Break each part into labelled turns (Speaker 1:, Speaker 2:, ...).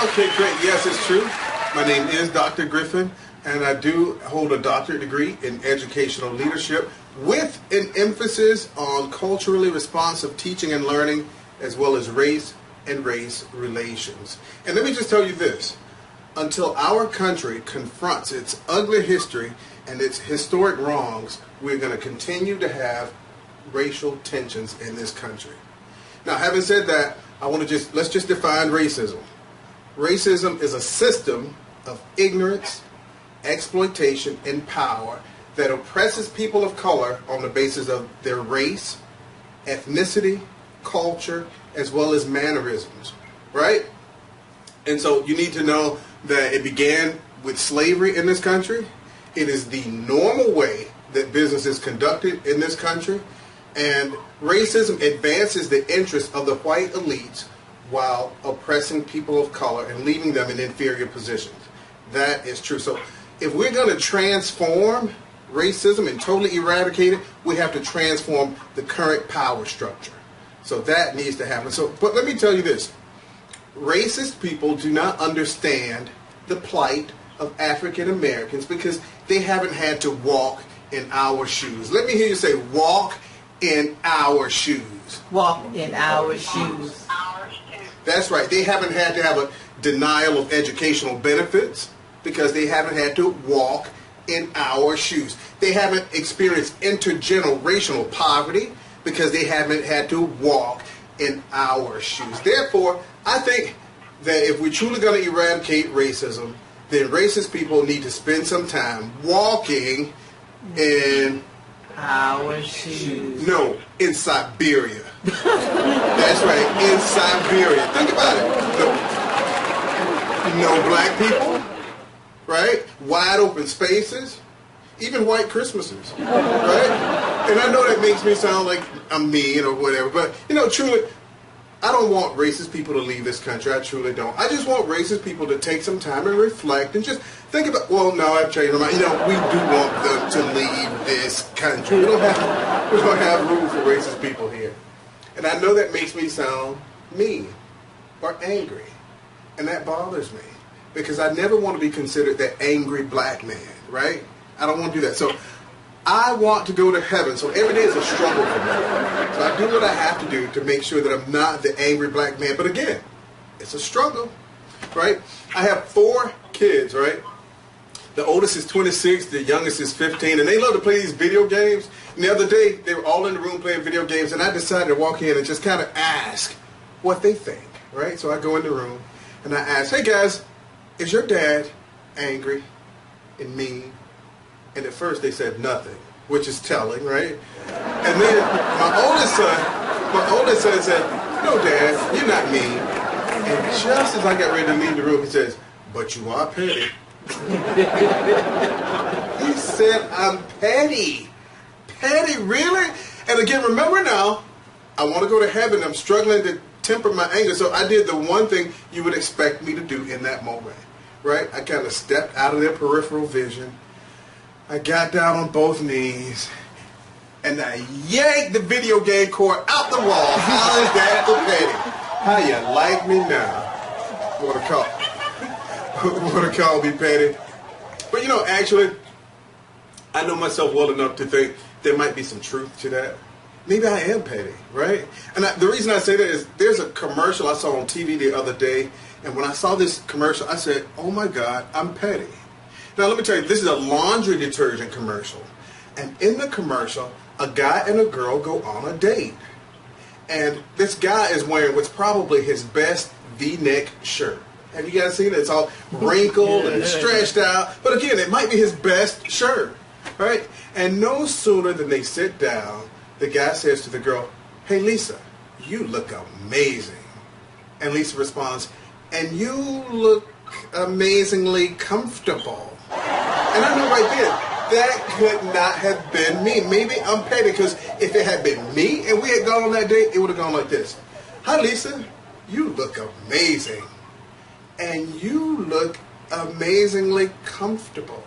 Speaker 1: Okay, great. Yes, it's true. My name is Dr. Griffin, and I do hold a doctorate degree in educational leadership with an emphasis on culturally responsive teaching and learning, as well as race and race relations. And let me just tell you this. Until our country confronts its ugly history and its historic wrongs, we're going to continue to have racial tensions in this country. Now, having said that, let's just define racism. Racism is a system of ignorance, exploitation, and power that oppresses people of color on the basis of their race, ethnicity, culture, as well as mannerisms, right? And so you need to know that it began with slavery in this country. It is the normal way that business is conducted in this country, and racism advances the interests of the white elites while oppressing people of color and leaving them in inferior positions. That is true. So if we're going to transform racism and totally eradicate it, we have to transform the current power structure. So that needs to happen. But let me tell you this. Racist people do not understand the plight of African Americans because they haven't had to walk in our shoes. Let me hear you say, walk in our shoes.
Speaker 2: Walk in our shoes.
Speaker 1: That's right. They haven't had to have a denial of educational benefits because they haven't had to walk in our shoes. They haven't experienced intergenerational poverty because they haven't had to walk in our shoes. Therefore, I think that if we're truly going to eradicate racism, then racist people need to spend some time walking in
Speaker 2: our shoes.
Speaker 1: No, in Siberia. That's right, in Siberia. Think about it. No black people, right? Wide open spaces, even white Christmases, right? And I know that makes me sound like I'm mean or whatever, but truly, I don't want racist people to leave this country. I truly don't. I just want racist people to take some time and reflect and just think about, well, no, I've changed my mind. We do want them to leave this country. We don't have room for racist people here. And I know that makes me sound mean or angry. And that bothers me because I never want to be considered that angry black man, right? I don't want to do that. So I want to go to heaven. So every day is a struggle for me. So I do what I have to do to make sure that I'm not the angry black man. But again, it's a struggle, right? I have 4 kids, right? The oldest is 26, the youngest is 15, and they love to play these video games. And the other day, they were all in the room playing video games, and I decided to walk in and just kind of ask what they think, right? So I go in the room, and I ask, hey guys, is your dad angry and mean? And at first they said nothing, which is telling, right? And then my oldest son said, no, Dad, you're not mean. And just as I got ready to leave the room, he says, but you are petty. He said, I'm petty. Petty, really? And again, remember now, I want to go to heaven. I'm struggling to temper my anger. So I did the one thing you would expect me to do in that moment, right? I kind of stepped out of their peripheral vision. I got down on both knees, and I yanked the video game cord out the wall. How is that for petty? How you like me now? Want to call me petty? But actually, I know myself well enough to think there might be some truth to that. Maybe I am petty, right? And the reason I say that is there's a commercial I saw on TV the other day, and when I saw this commercial, I said, oh my God, I'm petty. Now, let me tell you, this is a laundry detergent commercial. And in the commercial, a guy and a girl go on a date. And this guy is wearing what's probably his best V-neck shirt. Have you guys seen it? It's all wrinkled and stretched out. But again, it might be his best shirt, right? And no sooner than they sit down, the guy says to the girl, hey, Lisa, you look amazing. And Lisa responds, and you look amazingly comfortable. And I know right there, that could not have been me. Maybe I'm petty because if it had been me and we had gone on that date, it would have gone like this. Hi, Lisa. You look amazing. And you look amazingly comfortable.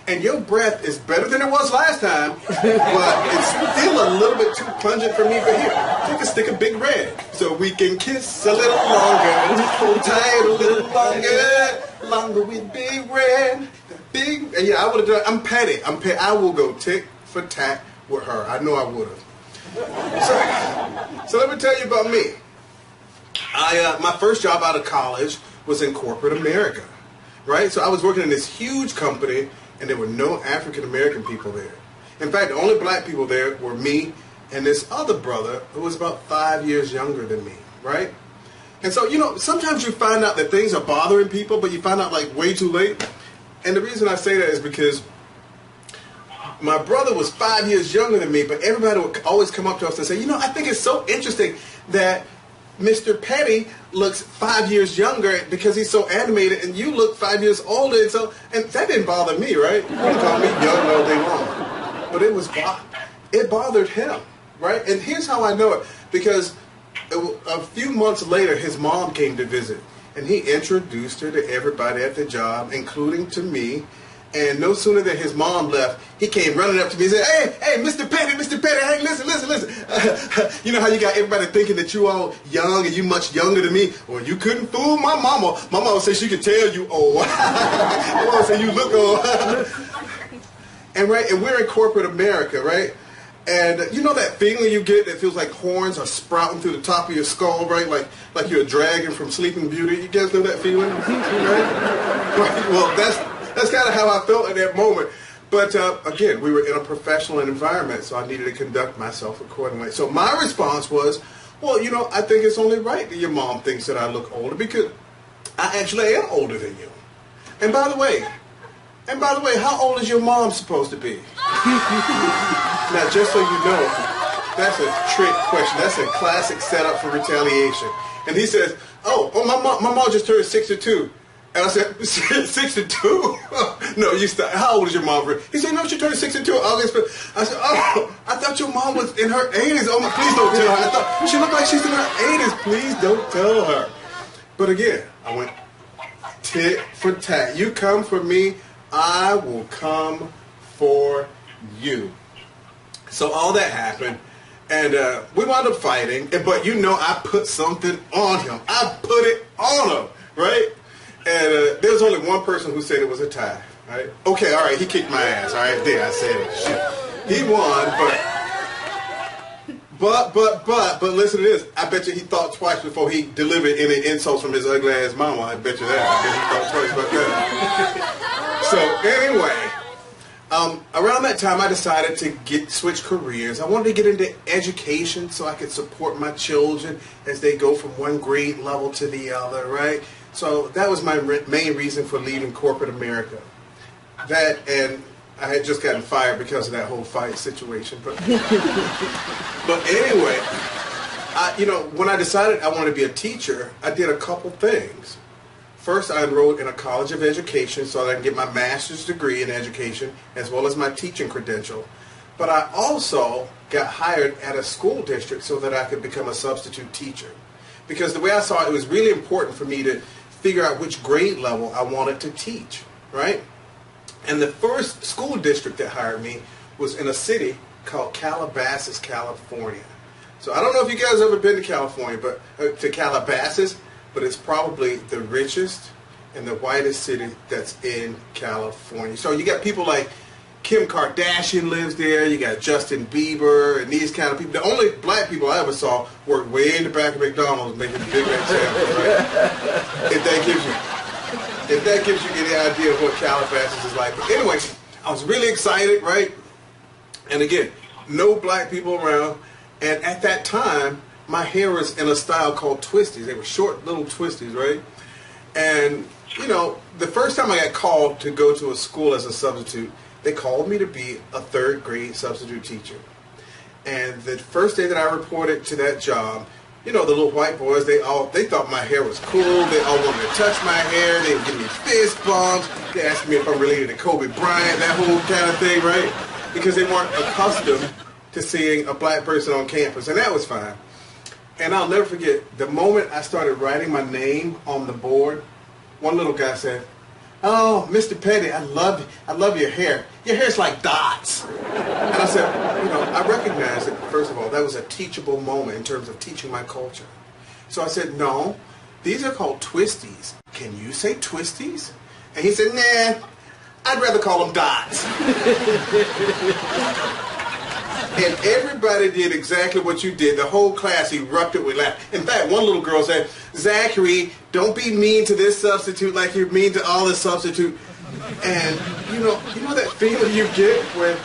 Speaker 1: and your breath is better than it was last time, but it's still a little bit too pungent for me. But here, take a stick of Big Red so we can kiss a little longer, hold tight a little longer with Big Red. Big, and yeah, I would have done. I'm petty. I will go tick for tat with her. I know I would have. So let me tell you about me. My first job out of college was in corporate America, right? So I was working in this huge company, and there were no African American people there. In fact, the only black people there were me and this other brother who was about 5 years younger than me, right? And so, sometimes you find out that things are bothering people, but you find out like way too late. And the reason I say that is because my brother was 5 years younger than me, but everybody would always come up to us and say, I think it's so interesting that Mr. Petty looks 5 years younger because he's so animated, and you look 5 years older. And that didn't bother me, right? You can call me young all day long. But it bothered him, right? And here's how I know it. Because a few months later, his mom came to visit. And he introduced her to everybody at the job, including to me. And no sooner than his mom left, he came running up to me and said, hey, Mr. Petty, hey, listen. You know how you got everybody thinking that you all young and you much younger than me? Well, you couldn't fool my mama. My mama said she could tell you old. My mama said you look old. And we're in corporate America, right? And you know that feeling you get that feels like horns are sprouting through the top of your skull, right? Like you're a dragon from Sleeping Beauty. You guys know that feeling, right? Well, that's kind of how I felt at that moment. But again, we were in a professional environment, so I needed to conduct myself accordingly. So my response was, well, I think it's only right that your mom thinks that I look older because I actually am older than you. And by the way, how old is your mom supposed to be? Now, just so you know, that's a trick question. That's a classic setup for retaliation. And he says, oh, my mom just turned 62. And I said, 62? No, you stop. How old is your mom? He said, no, she turned 62 in August. I said, oh, I thought your mom was in her 80s. Oh, please don't tell her. I thought she looked like she's in her 80s. Please don't tell her. But again, I went tit for tat. You come for me, I will come for you. So all that happened, and we wound up fighting. But I put something on him. I put it on him, right? And there was only one person who said it was a tie, right? Okay, all right, he kicked my ass, all right? There, I said it. Shit. He won, but listen to this. I bet you he thought twice before he delivered any insults from his ugly ass mama. I bet you that. I bet he thought twice about that. So anyway, around that time I decided to switch careers. I wanted to get into education so I could support my children as they go from one grade level to the other, right? So that was my main reason for leaving corporate America. That, and I had just gotten fired because of that whole fight situation. But anyway, when I decided I wanted to be a teacher, I did a couple things. First, I enrolled in a college of education so that I can get my master's degree in education as well as my teaching credential. But I also got hired at a school district so that I could become a substitute teacher. Because the way I saw it, it was really important for me to figure out which grade level I wanted to teach, right? And the first school district that hired me was in a city called Calabasas, California. So I don't know if you guys have ever been to California, but to Calabasas, but it's probably the richest and the whitest city that's in California. So you got people like Kim Kardashian lives there. You got Justin Bieber and these kind of people. The only black people I ever saw worked way in the back of McDonald's making Big Mac sandwiches, right? If that gives you any idea of what Calabasas is like. But anyway, I was really excited, right? And again, no black people around. And at that time, my hair was in a style called twisties. They were short little twisties, right? And, the first time I got called to go to a school as a substitute, they called me to be a third grade substitute teacher. And the first day that I reported to that job, the little white boys, they thought my hair was cool. They all wanted to touch my hair. They would give me fist bumps. They asked me if I'm related to Kobe Bryant, that whole kind of thing, right? Because they weren't accustomed to seeing a black person on campus, and that was fine. And I'll never forget, the moment I started writing my name on the board, one little guy said, "Oh, Mr. Petty, I love your hair. Your hair's like dots." And I said, I recognized that, first of all, that was a teachable moment in terms of teaching my culture. So I said, "No, these are called twisties. Can you say twisties?" And he said, "Nah, I'd rather call them dots." And everybody did exactly what you did. The whole class erupted with laughter. In fact, one little girl said, "Zachary, don't be mean to this substitute like you're mean to all the substitute." And you know that feeling you get when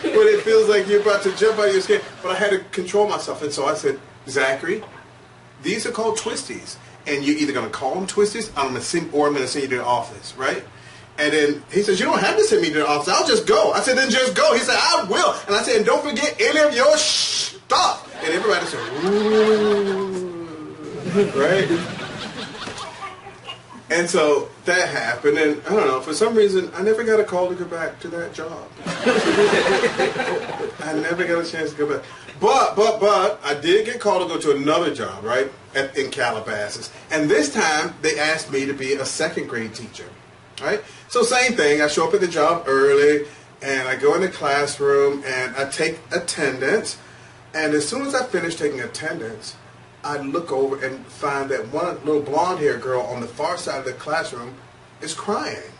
Speaker 1: it feels like you're about to jump out of your skin. But I had to control myself, and so I said, "Zachary, these are called twisties, and you're either going to call them twisties, or I'm going to send you to the office, right?" And then he says, "You don't have to send me to the office. I'll just go." I said, "Then just go." He said, "I will." And I said, "And don't forget any of your stuff." And everybody said, "Ooh," right? And so that happened, and I don't know, for some reason, I never got a call to go back to that job. I never got a chance to go back. But I did get called to go to another job, right, in Calabasas. And this time, they asked me to be a second grade teacher, right? So same thing, I show up at the job early, and I go in the classroom, and I take attendance. And as soon as I finish taking attendance, I look over and find that one little blonde-haired girl on the far side of the classroom is crying.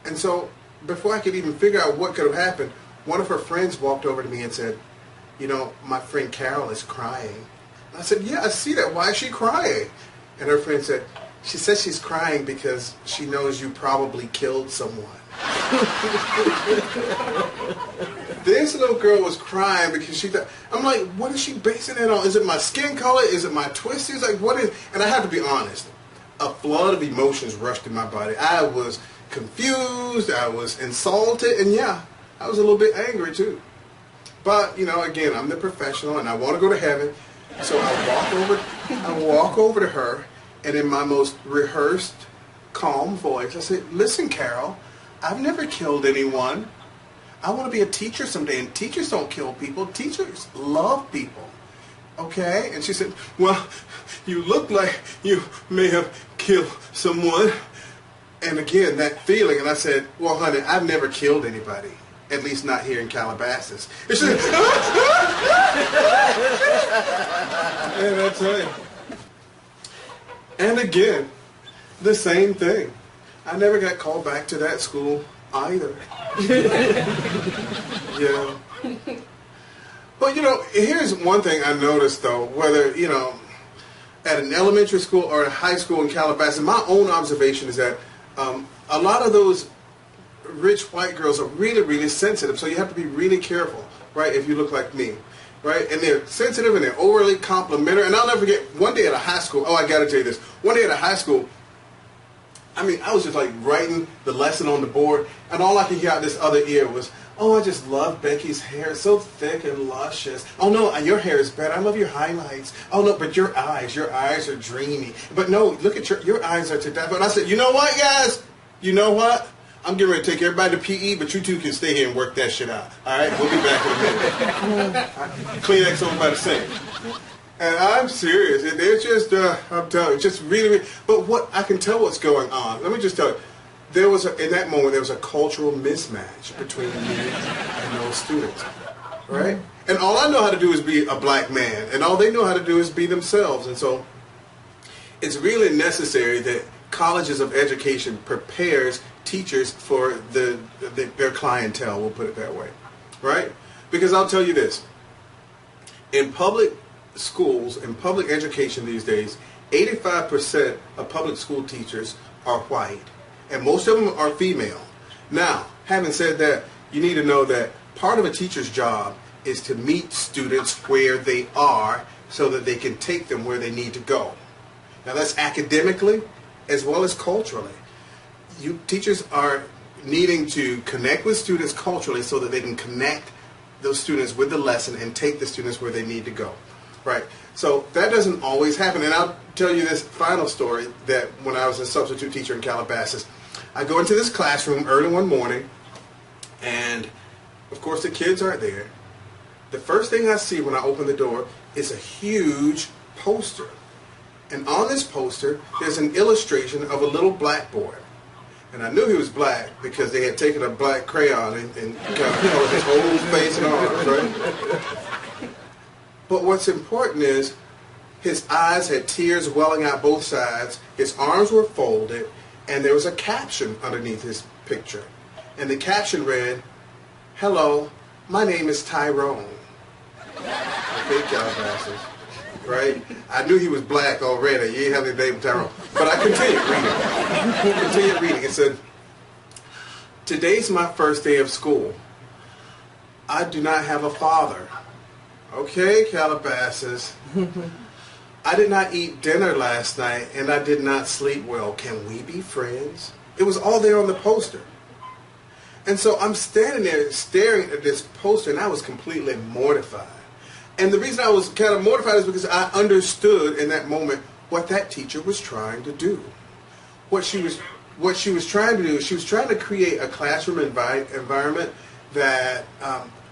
Speaker 1: And so before I could even figure out what could have happened, one of her friends walked over to me and said, "My friend Carol is crying." And I said, "Yeah, I see that. Why is she crying?" And her friend said, "She says she's crying because she knows you probably killed someone." This little girl was crying because she thought, I'm like, what is she basing it on? Is it my skin color? Is it my twisties? Like, what is, and I have to be honest, a flood of emotions rushed through my body. I was confused, I was insulted, and yeah, I was a little bit angry too. But, again, I'm the professional and I want to go to heaven. So I walk over to her, and in my most rehearsed, calm voice, I said, "Listen, Carol, I've never killed anyone. I want to be a teacher someday, and teachers don't kill people. Teachers love people. Okay?" And she said, "Well, you look like you may have killed someone." And again, that feeling, and I said, "Well, honey, I've never killed anybody, at least not here in Calabasas." And she said, and I tell you. And again, the same thing. I never got called back to that school either. Yeah. But, here's one thing I noticed, though, whether, at an elementary school or a high school in Calabasas, my own observation is that a lot of those rich white girls are really, really sensitive, so you have to be really careful, right, if you look like me, right? And they're sensitive and they're overly complimentary. And I'll never forget, one day at a high school, I got to tell you this, one day at a high school, I was just like writing the lesson on the board, and all I could hear out this other ear was, "Oh, I just love Becky's hair. It's so thick and luscious. Oh, no, your hair is better. I love your highlights. Oh, no, but your eyes are dreamy. But no, look at your eyes are to die." But I said, "You know what, guys? You know what? I'm getting ready to take everybody to PE, but you two can stay here and work that shit out. All right? We'll be back in a minute." Kleenex over by the sink. And I'm serious. They're just, I'm telling you, just really, really, but what I can tell what's going on. Let me just tell you. In that moment, there was a cultural mismatch between me and those students, right? And all I know how to do is be a black man, and all they know how to do is be themselves. And so it's really necessary that colleges of education prepares teachers for their clientele, we'll put it that way, right? Because I'll tell you this, in public schools, in public education these days, 85% of public school teachers are white. And most of them are female. Now, having said that, you need to know that part of a teacher's job is to meet students where they are so that they can take them where they need to go. Now, that's academically as well as culturally. Teachers are needing to connect with students culturally so that they can connect those students with the lesson and take the students where they need to go. Right? So that doesn't always happen. And I'll tell you this final story that when I was a substitute teacher in Calabasas, I go into this classroom early one morning, and of course the kids aren't there. The first thing I see when I open the door is a huge poster. And on this poster, there's an illustration of a little blackboard. And I knew he was black because they had taken a black crayon and kind of colored his whole face and arms, right? But what's important is his eyes had tears welling out both sides, his arms were folded, and there was a caption underneath his picture. And the caption read, "Hello, my name is Tyrone." Okay, Calabasas, right? I knew he was black already. You didn't have the name Tyrone. But I continued reading. It said, "Today's my first day of school. I do not have a father." Okay, Calabasas. "I did not eat dinner last night and I did not sleep well. Can we be friends?" It was all there on the poster. And so I'm standing there staring at this poster and I was completely mortified. And the reason I was kind of mortified is because I understood in that moment what that teacher was trying to do. What she was trying to do, she was trying to create a classroom environment that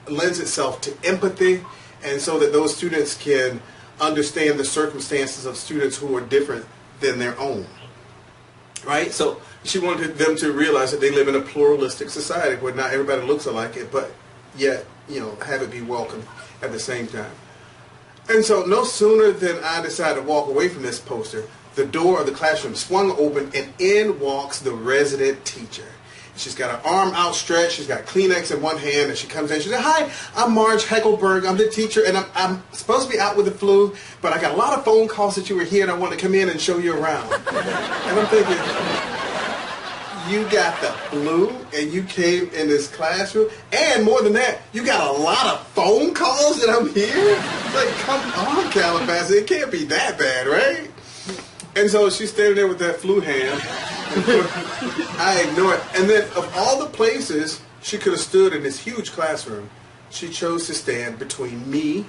Speaker 1: lends itself to empathy, and so that those students can understand the circumstances of students who are different than their own. Right? So she wanted them to realize that they live in a pluralistic society where not everybody looks alike it, but yet, have it be welcome at the same time. And so no sooner than I decided to walk away from this poster, the door of the classroom swung open and in walks the resident teacher. She's got her arm outstretched, she's got Kleenex in one hand, and she comes in, she said, "Hi, I'm Marge Heckelberg, I'm the teacher, and I'm supposed to be out with the flu, but I got a lot of phone calls that you were here and I want to come in and show you around." And I'm thinking, you got the flu and you came in this classroom, and more than that, you got a lot of phone calls that I'm here? Like, come on, Calabasas, it can't be that bad, right? And so she's standing there with that flu hand. I ignore it. And then of all the places she could have stood in this huge classroom, she chose to stand between me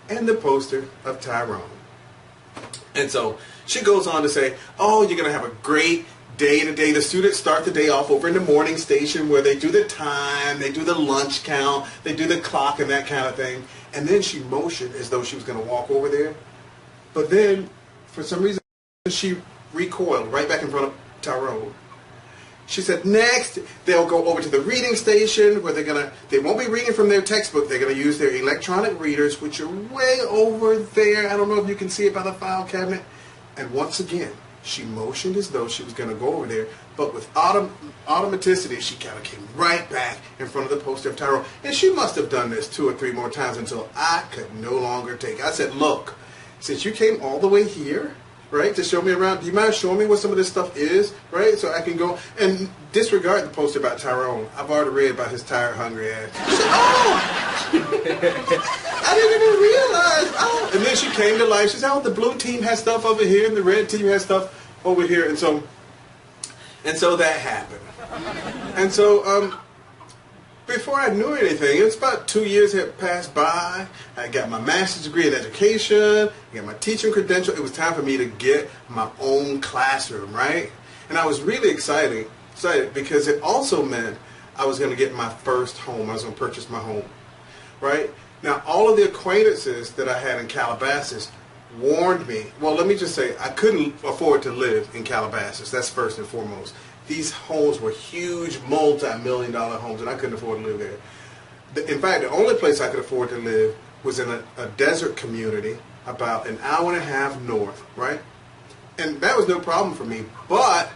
Speaker 1: and the poster of Tyrone. And so she goes on to say, "Oh, you're going to have a great day today." The students start the day off over in the morning station where they do the time, they do the lunch count, they do the clock and that kind of thing. And then she motioned as though she was going to walk over there. But then, for some reason, she recoiled right back in front of Tyrone. She said, "Next, they'll go over to the reading station where they won't be reading from their textbook. They're going to use their electronic readers, which are way over there. I don't know if you can see it by the file cabinet." And once again, she motioned as though she was going to go over there, but with automaticity, she kind of came right back in front of the poster of Tyrone. And she must have done this 2 or 3 more times until I could no longer take it. I said, "Look, since you came all the way here, right, to show me around, do you mind showing me what some of this stuff is, right, so I can go and disregard the poster about Tyrone. I've already read about his tired, hungry ass." She said, "Oh, I didn't even realize." Oh, and then she came to life. She said, "Oh, the blue team has stuff over here, and the red team has stuff over here," and so that happened. And so before I knew anything, it's about 2 years had passed by. I got my master's degree in education, I got my teaching credential. It was time for me to get my own classroom, right? And I was really excited because it also meant I was going to get my first home. I was going to purchase my home, right? Now, all of the acquaintances that I had in Calabasas warned me. Well, let me just say, I couldn't afford to live in Calabasas. That's first and foremost. These homes were huge, multi-million-dollar homes, and I couldn't afford to live there. In fact, the only place I could afford to live was in a desert community about an hour and a half north, right? And that was no problem for me, but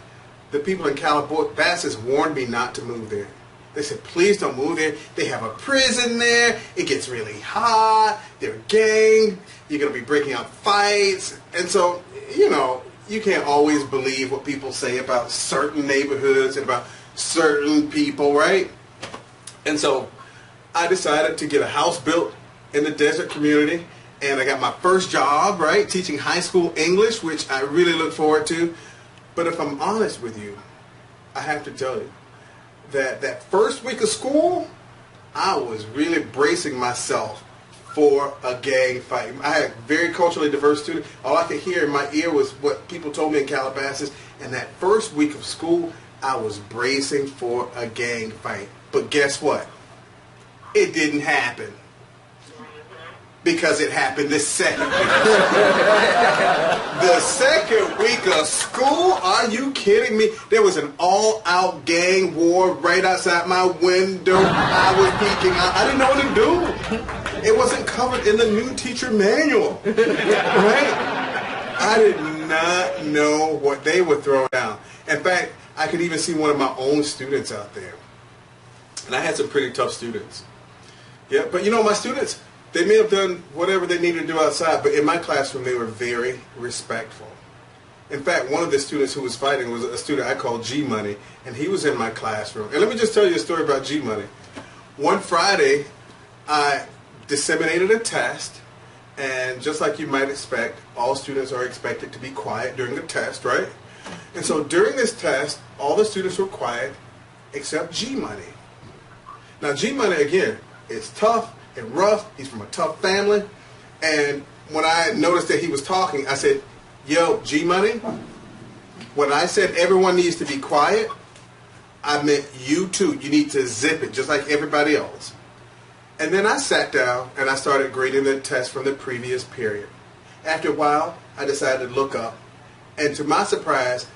Speaker 1: the people in Calabasas warned me not to move there. They said, "Please don't move there. They have a prison there. It gets really hot. They're gang. You're going to be breaking out fights." And so, you can't always believe what people say about certain neighborhoods and about certain people, right? And so I decided to get a house built in the desert community, and I got my first job, right, teaching high school English, which I really look forward to. But if I'm honest with you, I have to tell you that first week of school, I was really bracing myself for a gang fight. I had very culturally diverse students. All I could hear in my ear was what people told me in Calabasas. And that first week of school, I was bracing for a gang fight. But guess what? It didn't happen. because it happened the second week. The second week of school? Are you kidding me? There was an all-out gang war right outside my window. I was peeking out. I didn't know what to do. It wasn't covered in the new teacher manual. Right? I did not know what they were throwing down. In fact, I could even see one of my own students out there. And I had some pretty tough students. Yeah, but you know, my students, they may have done whatever they needed to do outside, but in my classroom, they were very respectful. In fact, one of the students who was fighting was a student I called G-Money, and he was in my classroom. And let me just tell you a story about G-Money. One Friday, I disseminated a test, and just like you might expect, all students are expected to be quiet during the test, right? And so during this test, all the students were quiet except G-Money. Now, G-Money, again, is tough and rough. He's from a tough family. And when I noticed that he was talking, I said, yo, G-Money, when I said everyone needs to be quiet, I meant you too. You need to zip it just like everybody else. And then I sat down and I started grading the test from the previous period. After a while, I decided to look up. And to my surprise,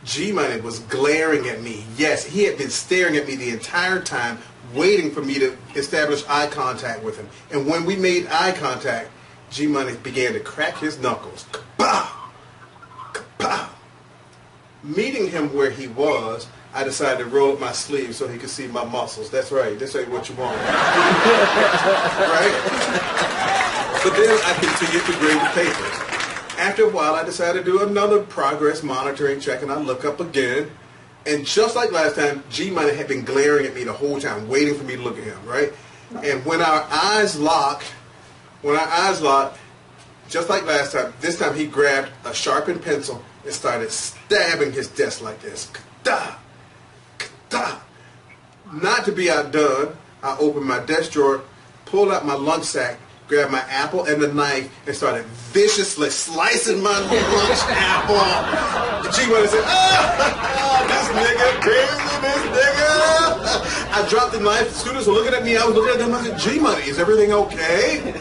Speaker 1: G-Money was glaring at me. Yes, he had been staring at me the entire time, waiting for me to establish eye contact with him. And when we made eye contact, G-Money began to crack his knuckles. Kapow! Kapow! Meeting him where he was, I decided to roll up my sleeves so he could see my muscles. That's right. This ain't what you want. Right? But then I continued to grade the papers. After a while, I decided to do another progress monitoring check, and I look up again. And just like last time, G-Money had been glaring at me the whole time, waiting for me to look at him, right? And when our eyes locked, just like last time, this time he grabbed a sharpened pencil and started stabbing his desk like this. Ka-da! Ka-da! Not to be outdone, I opened my desk drawer, pulled out my lunch sack, grabbed my apple and the knife, and started viciously slicing my lunch apple. G-Money said, this nigga crazy, this nigga. I dropped the knife. Students were looking at me. I was looking at them. I said, G-Money, is everything okay?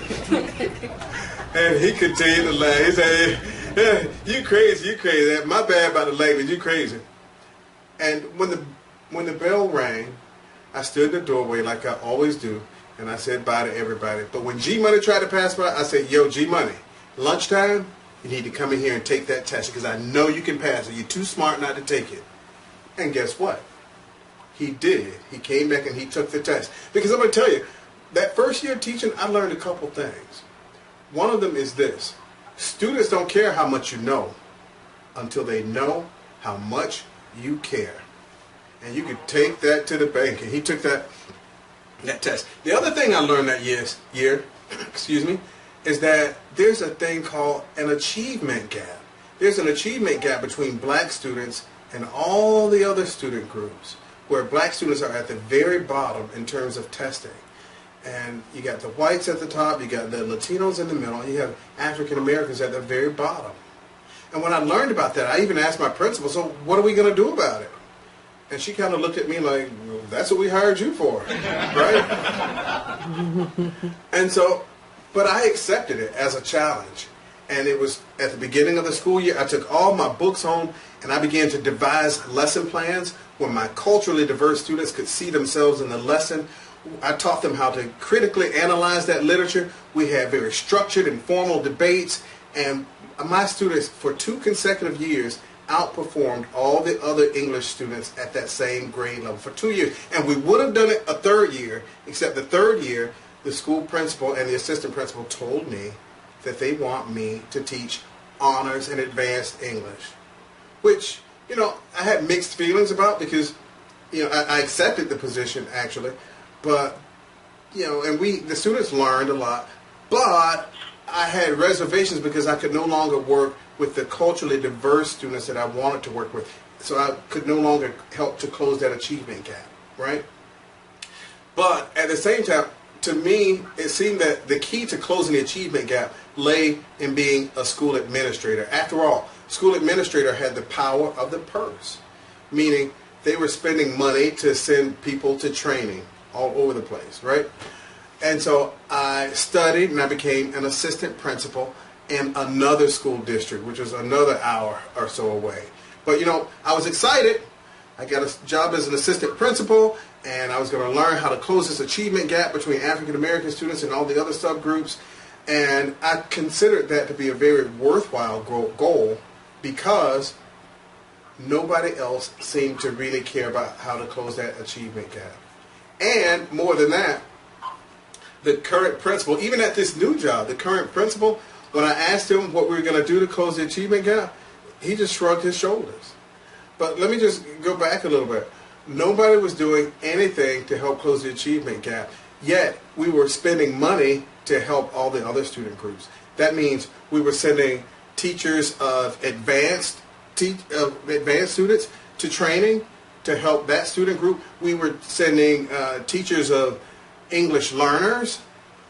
Speaker 1: And he continued to laugh. He said, yeah, you crazy. My bad about the language, you crazy. And when the bell rang, I stood in the doorway like I always do, and I said bye to everybody. But when G-Money tried to pass by, I said, yo, G-Money, lunchtime, you need to come in here and take that test because I know you can pass it. You're too smart not to take it. And guess what? He did. He came back and he took the test. Because I'm going to tell you, that first year of teaching, I learned a couple things. One of them is this. Students don't care how much you know until they know how much you care. And you could take that to the bank. And he took that test. The other thing I learned that year, is that there's a thing called an achievement gap. There's an achievement gap between black students and all the other student groups, where black students are at the very bottom in terms of testing. And you got the whites at the top, you got the Latinos in the middle, and you have African Americans at the very bottom. And when I learned about that, I even asked my principal, so what are we going to do about it? And she kind of looked at me like, well, that's what we hired you for, right? And so, but I accepted it as a challenge. And it was at the beginning of the school year, I took all my books home and I began to devise lesson plans where my culturally diverse students could see themselves in the lesson. I taught them how to critically analyze that literature. We had very structured and formal debates, and my students for 2 consecutive years outperformed all the other English students at that same grade level for 2 years. And we would have done it a third year, except the third year, the school principal and the assistant principal told me that they want me to teach honors and advanced English, which, I had mixed feelings about because, I accepted the position actually, but, and the students learned a lot, but I had reservations because I could no longer work with the culturally diverse students that I wanted to work with. So I could no longer help to close that achievement gap, right? But at the same time, to me, it seemed that the key to closing the achievement gap lay in being a school administrator. After all, school administrator had the power of the purse, meaning they were spending money to send people to training all over the place, right? And so I studied and I became an assistant principal in another school district, which was another hour or so away. But I was excited. I got a job as an assistant principal, and I was going to learn how to close this achievement gap between African American students and all the other subgroups. And I considered that to be a very worthwhile goal because nobody else seemed to really care about how to close that achievement gap. And more than that, the current principal, even at this new job, the current principal, when I asked him what we were going to do to close the achievement gap, he just shrugged his shoulders. But let me just go back a little bit. Nobody was doing anything to help close the achievement gap, yet we were spending money to help all the other student groups. That means we were sending teachers of advanced students to training to help that student group. We were sending teachers of English learners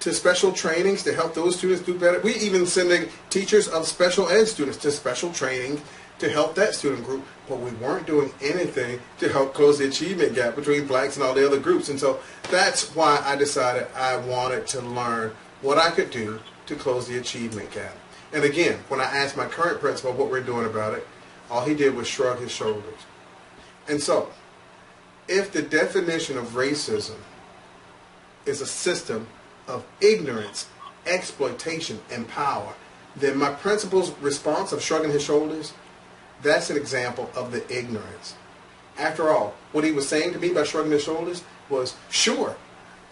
Speaker 1: to special trainings to help those students do better. We even sending teachers of special ed students to special training to help that student group, but we weren't doing anything to help close the achievement gap between blacks and all the other groups. And so that's why I decided I wanted to learn what I could do to close the achievement gap. And again, when I asked my current principal what we're doing about it, all he did was shrug his shoulders. And so, if the definition of racism is a system of ignorance, exploitation, and power, then my principal's response of shrugging his shoulders, that's an example of the ignorance. After all, what he was saying to me by shrugging his shoulders was, sure,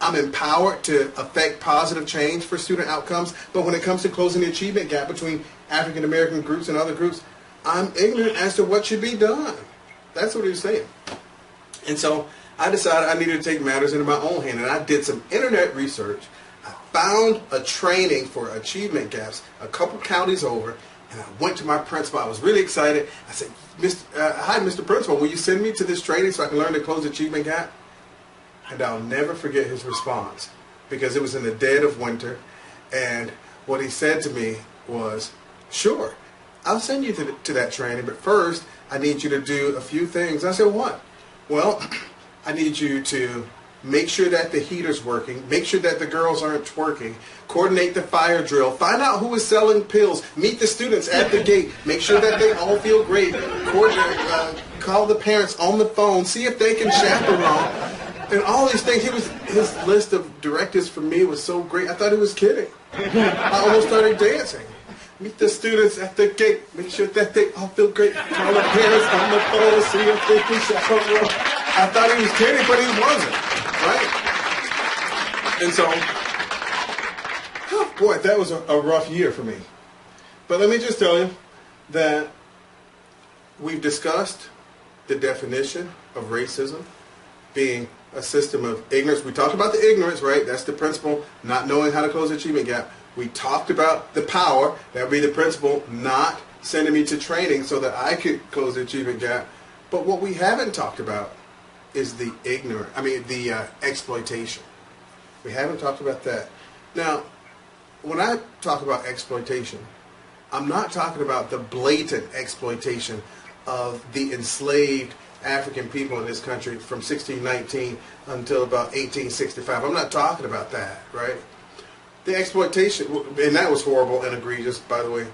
Speaker 1: I'm empowered to affect positive change for student outcomes, but when it comes to closing the achievement gap between African American groups and other groups, I'm ignorant as to what should be done. That's what he was saying. And so I decided I needed to take matters into my own hand, and I did some internet research. I found a training for achievement gaps a couple counties over, and I went to my principal. I was really excited. I said, hi, Mr. Principal, will you send me to this training so I can learn to close the achievement gap? And I'll never forget his response, because it was in the dead of winter, and what he said to me was, sure, I'll send you to that training, but first I need you to do a few things. I said, what? Well, I need you to make sure that the heater's working, make sure that the girls aren't twerking, coordinate the fire drill, find out who is selling pills, meet the students at the gate, make sure that they all feel great, call the parents on the phone, see if they can chaperone, and all these things. His list of directives for me was so great, I thought he was kidding. I almost started dancing. Meet the students at the gate, make sure that they all feel great, call the parents on the phone, see if they can chaperone. I thought he was kidding, but he wasn't. Right? And so, oh boy, that was a rough year for me. But let me just tell you that we've discussed the definition of racism being a system of ignorance. We talked about the ignorance, right? That's the principal not knowing how to close the achievement gap. We talked about the power. That would be the principal not sending me to training so that I could close the achievement gap. But what we haven't talked about is the exploitation. We haven't talked about that. Now, when I talk about exploitation, I'm not talking about the blatant exploitation of the enslaved African people in this country from 1619 until about 1865. I'm not talking about that, right? The exploitation, and that was horrible and egregious, by the way,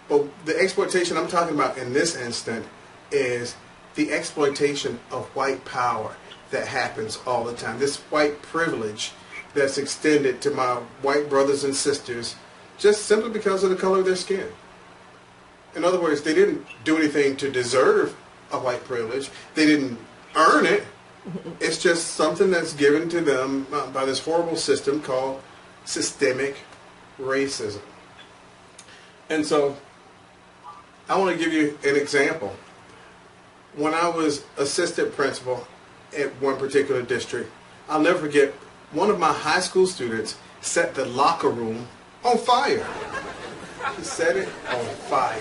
Speaker 1: but the exploitation I'm talking about in this instant is the exploitation of white power that happens all the time. This white privilege that's extended to my white brothers and sisters just simply because of the color of their skin. In other words, they didn't do anything to deserve a white privilege. They didn't earn it. It's just something that's given to them by this horrible system called systemic racism. And so I want to give you an example. When I was assistant principal at one particular district, I'll never forget, one of my high school students set the locker room on fire. He set it on fire.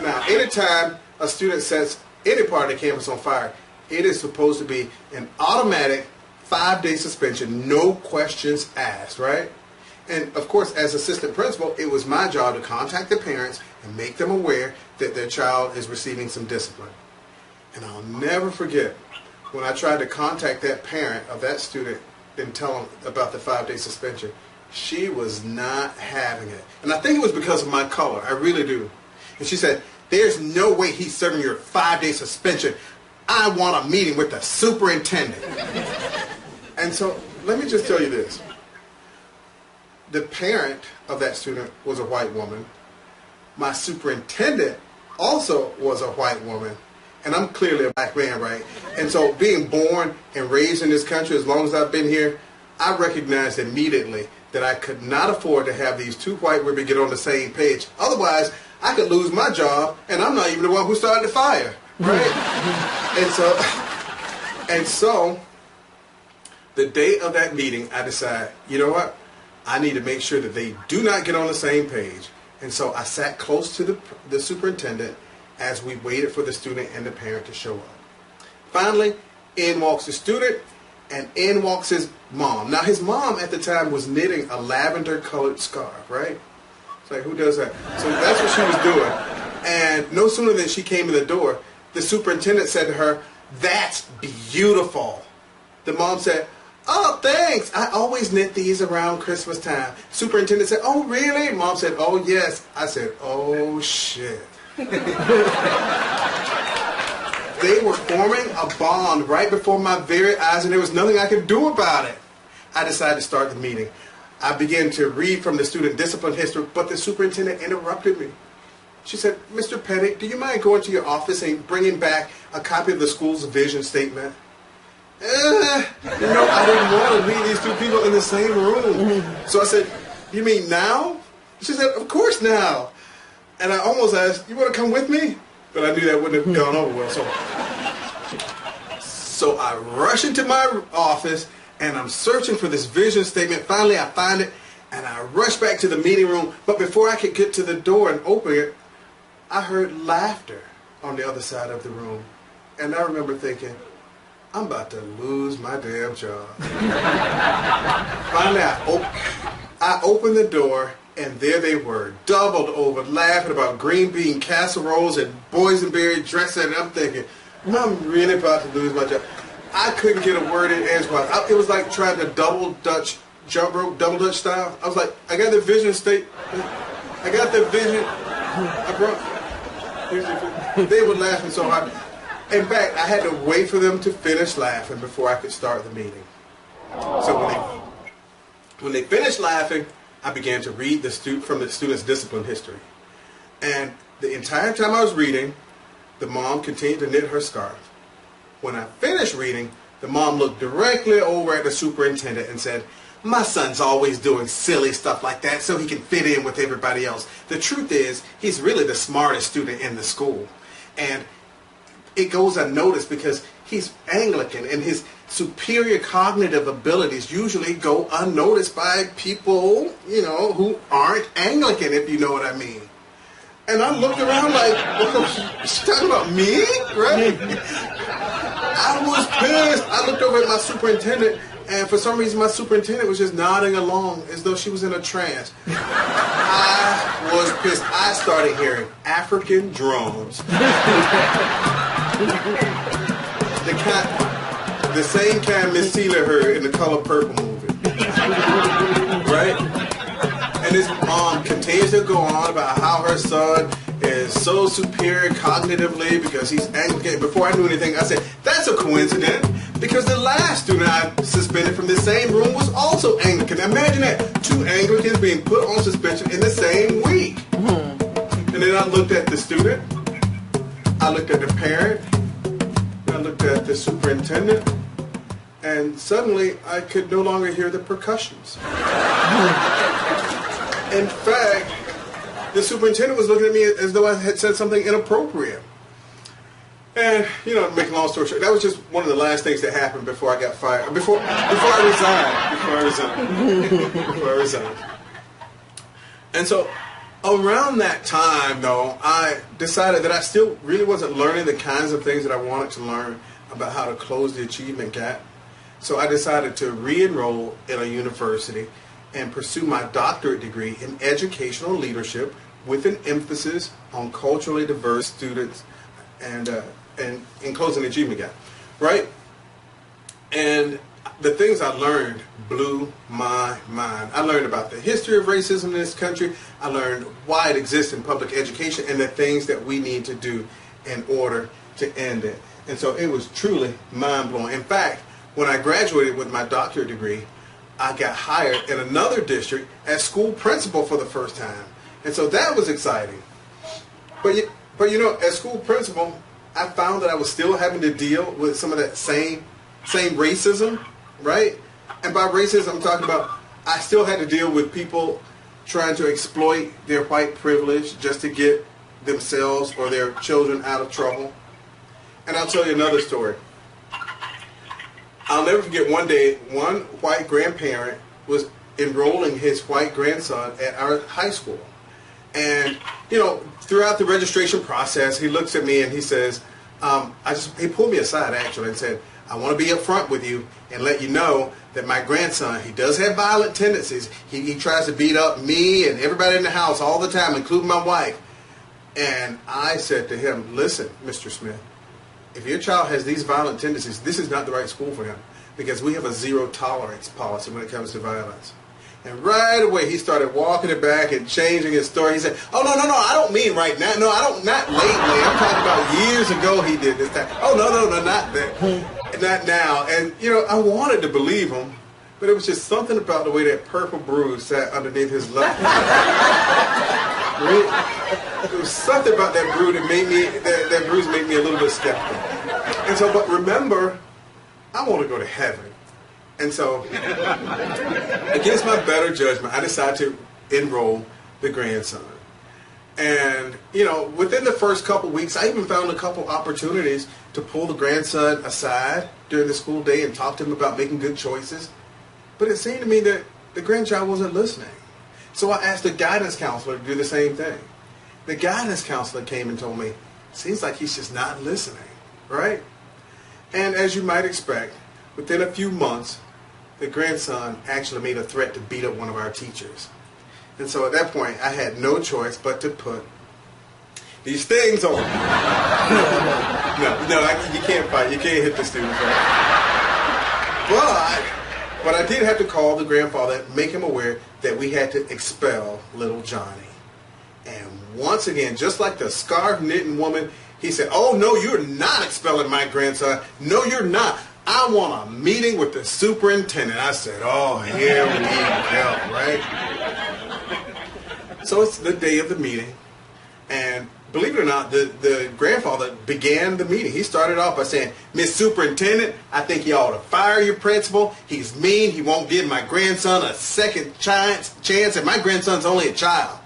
Speaker 1: Now, anytime a student sets any part of the campus on fire, it is supposed to be an automatic 5-day suspension, no questions asked, right? And of course, as assistant principal, it was my job to contact the parents and make them aware that their child is receiving some discipline. And I'll never forget when I tried to contact that parent of that student and tell them about the 5-day suspension. She was not having it. And I think it was because of my color. I really do. And she said, there's no way he's serving your 5-day suspension. I want a meeting with the superintendent. And so let me just tell you this. The parent of that student was a white woman. My superintendent also was a white woman. And I'm clearly a black man, right? And so being born and raised in this country as long as I've been here, I recognized immediately that I could not afford to have these two white women get on the same page. Otherwise, I could lose my job, and I'm not even the one who started the fire, right? and so, the day of that meeting, I decided, you know what? I need to make sure that they do not get on the same page. And so I sat close to the superintendent as we waited for the student and the parent to show up. Finally, in walks the student, and in walks his mom. Now, his mom at the time was knitting a lavender-colored scarf, right? It's like, who does that? So that's what she was doing. And no sooner than she came in the door, the superintendent said to her, "That's beautiful." The mom said, "Oh, thanks. I always knit these around Christmas time." Superintendent said, "Oh, really?" Mom said, "Oh, yes." I said, "Oh, shit." They were forming a bond right before my very eyes, and there was nothing I could do about it. I decided to start the meeting. I began to read from the student discipline history, but the superintendent interrupted me. She said, "Mr. Pettit, do you mind going to your office and bringing back a copy of the school's vision statement?" I didn't want to meet these two people in the same room. So I said, "You mean now?" She said, "Of course now." And I almost asked, "You want to come with me?" But I knew that wouldn't have gone over well. So I rush into my office, and I'm searching for this vision statement. Finally, I find it, and I rush back to the meeting room. But before I could get to the door and open it, I heard laughter on the other side of the room. And I remember thinking, I'm about to lose my damn job. Finally, I opened the door, and there they were, doubled over, laughing about green bean casseroles and boysenberry dressing. And I'm thinking, I'm really about to lose my job. I couldn't get a word in edgewise. It was like trying to double Dutch jump rope, double Dutch style. I was like, I got the vision state. I got the vision. I brought. They were laughing so hard. In fact, I had to wait for them to finish laughing before I could start the meeting. So when they finished laughing, I began to read from the student's discipline history. And the entire time I was reading, the mom continued to knit her scarf. When I finished reading, the mom looked directly over at the superintendent and said, "My son's always doing silly stuff like that so he can fit in with everybody else. The truth is, he's really the smartest student in the school." And it goes unnoticed because he's Anglican, and his superior cognitive abilities usually go unnoticed by people, who aren't Anglican, if you know what I mean. And I looked around like, she's talking about me, right? I was pissed. I looked over at my superintendent, and for some reason my superintendent was just nodding along as though she was in a trance. I was pissed. I started hearing African drums. The same kind Miss Taylor heard in the Color Purple movie. Right? And this mom continues to go on about how her son is so superior cognitively because he's Anglican. Before I knew anything, I said, that's a coincidence, because the last student I suspended from the same room was also Anglican. Imagine that, 2 Anglicans being put on suspension in the same week. And then I looked at the student, I looked at the parent, I looked at the superintendent, and suddenly I could no longer hear the percussions. In fact, the superintendent was looking at me as though I had said something inappropriate. And, to make a long story short, that was just one of the last things that happened before I got fired. Before I resigned. And so, around that time, though, I decided that I still really wasn't learning the kinds of things that I wanted to learn about how to close the achievement gap. So I decided to re-enroll in a university and pursue my doctorate degree in educational leadership with an emphasis on culturally diverse students and in closing the achievement gap, right? And the things I learned blew my mind. I learned about the history of racism in this country. I learned why it exists in public education and the things that we need to do in order to end it. And so it was truly mind-blowing. In fact, when I graduated with my doctorate degree, I got hired in another district as school principal for the first time. And so that was exciting. But you know, as school principal, I found that I was still having to deal with some of that same racism, right? And by racism, I'm talking about I still had to deal with people trying to exploit their white privilege just to get themselves or their children out of trouble. And I'll tell you another story. I'll never forget one day, one white grandparent was enrolling his white grandson at our high school. And, you know, throughout the registration process, he looks at me and he says, he pulled me aside actually and said, I want to be upfront with you and let you know that my grandson, he does have violent tendencies. He tries to beat up me and everybody in the house all the time, including my wife. And I said to him, listen, Mr. Smith, if your child has these violent tendencies, this is not the right school for him because we have a zero tolerance policy when it comes to violence. And right away he started walking it back and changing his story. He said, oh, no, I don't mean right now. No, not lately. I'm talking about years ago he did this time. Oh, no, not that. Not now. And, you know, I wanted to believe him, but it was just something about the way that purple bruise sat underneath his left eye. There was something about that bruise that made me, that bruise made me a little bit skeptical. And so, but remember, I want to go to heaven. And so, against my better judgment, I decided to enroll the grandson. And, you know, within the first couple weeks, I even found a couple opportunities to pull the grandson aside during the school day and talk to him about making good choices. But it seemed to me that the grandchild wasn't listening. So I asked the guidance counselor to do the same thing. The guidance counselor came and told me, seems like he's just not listening, right? And as you might expect, within a few months, the grandson actually made a threat to beat up one of our teachers. And so at that point, I had no choice but to put these things on. No, you can't fight. You can't hit the students, right? But I did have to call the grandfather, make him aware that we had to expel little Johnny. And once again, just like the scarf knitting woman, he said, oh, no, you're not expelling my grandson. No, you're not. I want a meeting with the superintendent. I said, oh, here we go, right? So it's the day of the meeting. And believe it or not, the grandfather began the meeting. He started off by saying, Miss Superintendent, I think you ought to fire your principal. He's mean. He won't give my grandson a second chance, and my grandson's only a child.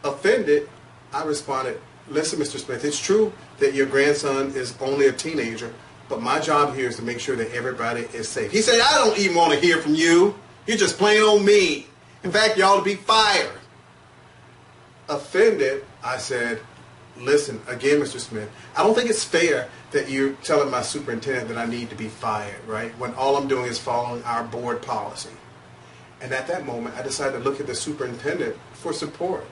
Speaker 1: Offended, I responded, listen, Mr. Smith, it's true that your grandson is only a teenager, but my job here is to make sure that everybody is safe. He said, I don't even want to hear from you. You're just plain old mean. In fact, you ought to be fired. Offended, I said, listen, again, Mr. Smith, I don't think it's fair that you're telling my superintendent that I need to be fired, right, when all I'm doing is following our board policy. And at that moment, I decided to look at the superintendent for support.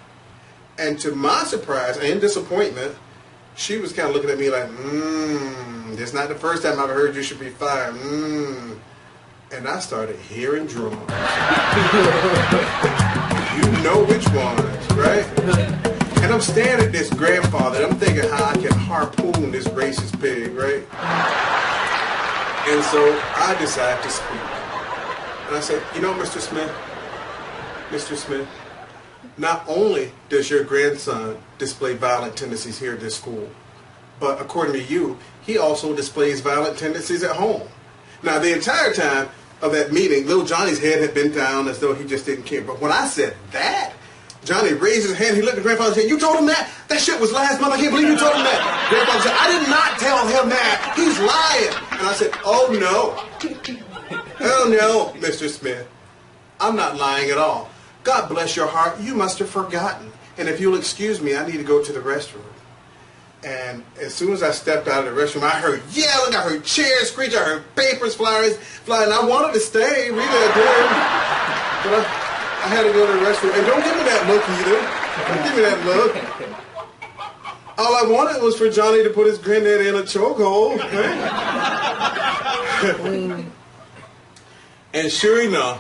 Speaker 1: And to my surprise and disappointment, she was kind of looking at me like, this is not the first time I've heard you should be fired. And I started hearing drums. You know which ones, right? And I'm staring at this grandfather, and I'm thinking how I can harpoon this racist pig, right? And so I decided to speak. And I said, you know, Mr. Smith, not only does your grandson display violent tendencies here at this school, but according to you, he also displays violent tendencies at home. Now, the entire time of that meeting, little Johnny's head had been down as though he just didn't care. But when I said that, Johnny raised his hand, he looked at grandfather and said, you told him that? That shit was last month. I can't believe you told him that. Grandfather said, I did not tell him that. He's lying. And I said, oh no. Oh no, Mr. Smith. I'm not lying at all. God bless your heart. You must have forgotten. And if you'll excuse me, I need to go to the restroom. And as soon as I stepped out of the restroom, I heard yelling, I heard chairs screech, I heard papers flying. I wanted to stay, really I did. But I had to go to the restroom. And don't give me that look either. Don't give me that look. All I wanted was for Johnny to put his granddad in a chokehold. Right? And sure enough,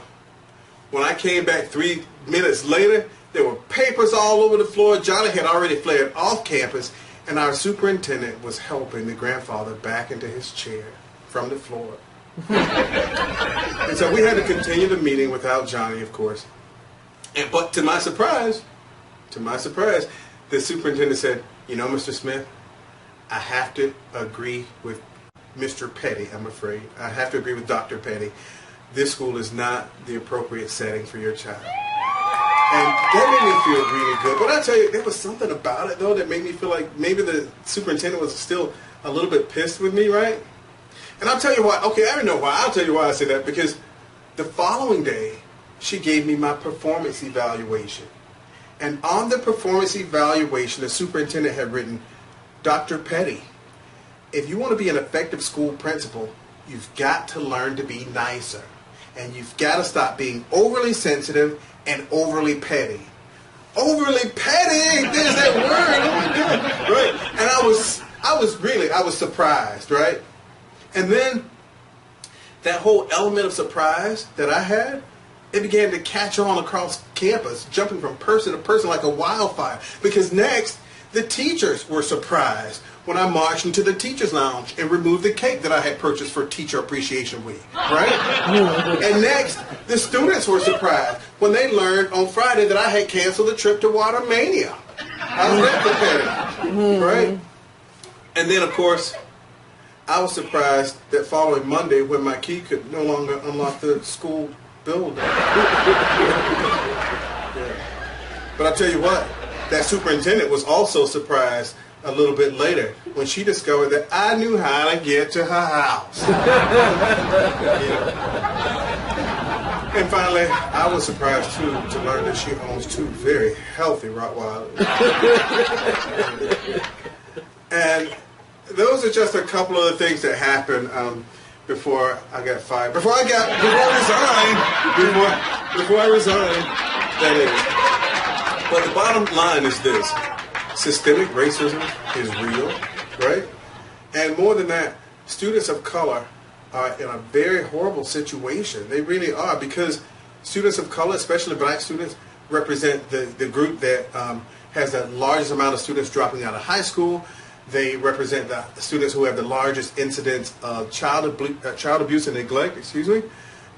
Speaker 1: when I came back 3 minutes later, there were papers all over the floor. Johnny had already fled off campus, and our superintendent was helping the grandfather back into his chair from the floor. And so we had to continue the meeting without Johnny, of course. But to my surprise, the superintendent said, "You know, Mr. Smith, I have to agree with Mr. Petty, I'm afraid. I have to agree with Dr. Petty. This school is not the appropriate setting for your child." And that made me feel really good. But I tell you, there was something about it, though, that made me feel like maybe the superintendent was still a little bit pissed with me, right? And I'll tell you why. Okay, I don't know why. I'll tell you why I say that. Because the following day, she gave me my performance evaluation. And on the performance evaluation, the superintendent had written, "Dr. Petty, if you want to be an effective school principal, you've got to learn to be nicer. And you've got to stop being overly sensitive and overly petty." Overly petty! There's that word! Oh my God! Right? And I was surprised, right? And then that whole element of surprise that I had, it began to catch on across campus, jumping from person to person like a wildfire. Because next, the teachers were surprised when I marched into the teacher's lounge and removed the cake that I had purchased for Teacher Appreciation Week, right? And next, the students were surprised when they learned on Friday that I had canceled the trip to Watermania. How's that prepared, right? And then, of course, I was surprised that following Monday when my key could no longer unlock the school building. Yeah. But I'll tell you what, that superintendent was also surprised a little bit later when she discovered that I knew how to get to her house. Yeah. And finally, I was surprised too to learn that she owns 2 very healthy Rottweilers. And those are just a couple of the things that happened before I got fired. Before I resigned, that is. But the bottom line is this. Systemic racism is real, right? And more than that, students of color are in a very horrible situation. They really are, because students of color, especially black students, represent the group that has the largest amount of students dropping out of high school. They represent the students who have the largest incidence of child abuse and neglect,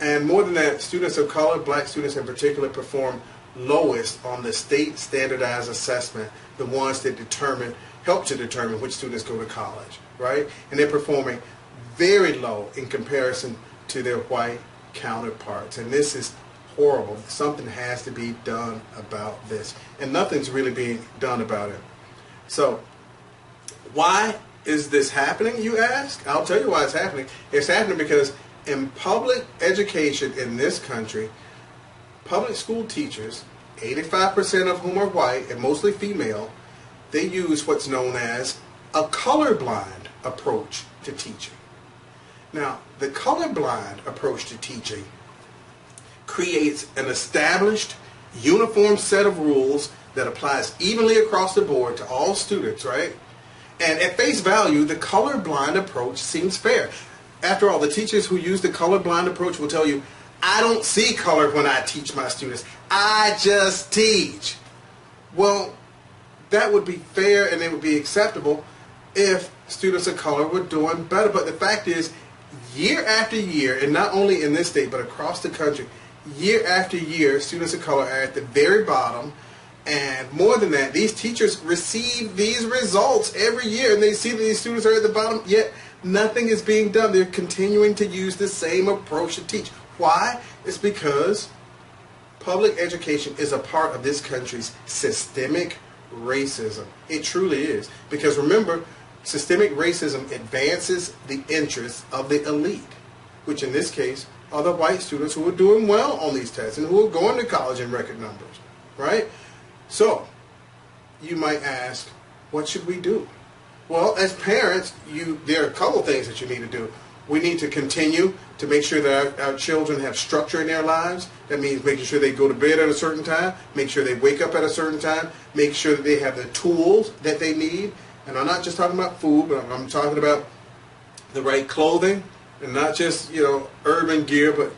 Speaker 1: And more than that, students of color, black students in particular, perform lowest on the state standardized assessment, the ones that help to determine which students go to college, right? And they're performing very low in comparison to their white counterparts. And this is horrible. Something has to be done about this. And nothing's really being done about it. So, why is this happening, you ask? I'll tell you why it's happening. It's happening because in public education in this country, public school teachers, 85% of whom are white and mostly female, they use what's known as a colorblind approach to teaching. Now, the colorblind approach to teaching creates an established, uniform set of rules that applies evenly across the board to all students, right? And at face value, the colorblind approach seems fair. After all, the teachers who use the colorblind approach will tell you, "I don't see color when I teach my students. I just teach." Well, that would be fair and it would be acceptable if students of color were doing better. But the fact is, year after year, and not only in this state, but across the country, year after year, students of color are at the very bottom. And more than that, these teachers receive these results every year, and they see that these students are at the bottom, yet nothing is being done. They're continuing to use the same approach to teach. Why? It's because public education is a part of this country's systemic racism. It truly is. Because remember, systemic racism advances the interests of the elite, which in this case are the white students who are doing well on these tests and who are going to college in record numbers, right? So, you might ask, what should we do? Well, as parents, there are a couple things that you need to do. We need to continue to make sure that our children have structure in their lives. That means making sure they go to bed at a certain time, make sure they wake up at a certain time, make sure that they have the tools that they need. And I'm not just talking about food, but I'm talking about the right clothing, And not just, urban gear, but,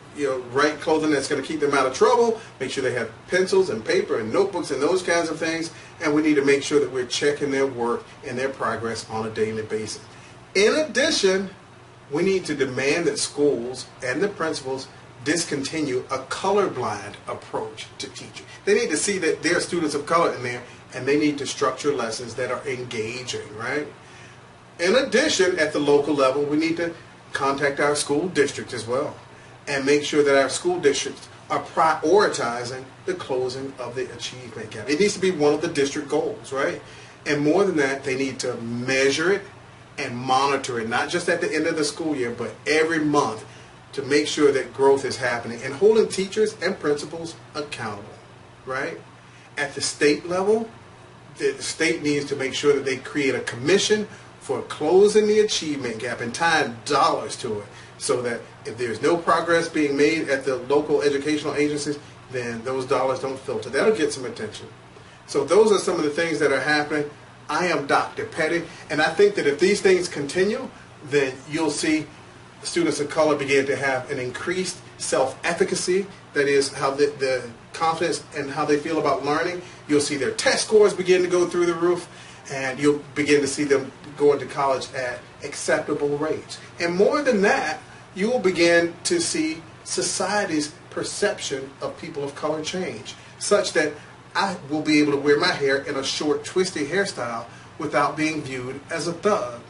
Speaker 1: right clothing that's going to keep them out of trouble. Make sure they have pencils and paper and notebooks and those kinds of things. And we need to make sure that we're checking their work and their progress on a daily basis. In addition, we need to demand that schools and the principals discontinue a colorblind approach to teaching. They need to see that there are students of color in there, and they need to structure lessons that are engaging, right? In addition, at the local level, we need to contact our school district as well and make sure that our school districts are prioritizing the closing of the achievement gap. It needs to be one of the district goals, right? And more than that, they need to measure it and monitor it, not just at the end of the school year, but every month, to make sure that growth is happening and holding teachers and principals accountable, right? At the state level, the state needs to make sure that they create a commission for closing the achievement gap and tying dollars to it, so that if there's no progress being made at the local educational agencies, then those dollars don't filter. That'll get some attention. So those are some of the things that are happening. I am Dr. Petty, and I think that if these things continue, then you'll see students of color begin to have an increased self-efficacy. That is how the confidence and how they feel about learning. You'll see their test scores begin to go through the roof, and you'll begin to see them go into college at acceptable rates. And more than that, you will begin to see society's perception of people of color change, such that I will be able to wear my hair in a short, twisty hairstyle without being viewed as a thug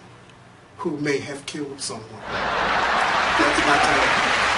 Speaker 1: who may have killed someone. That's my time.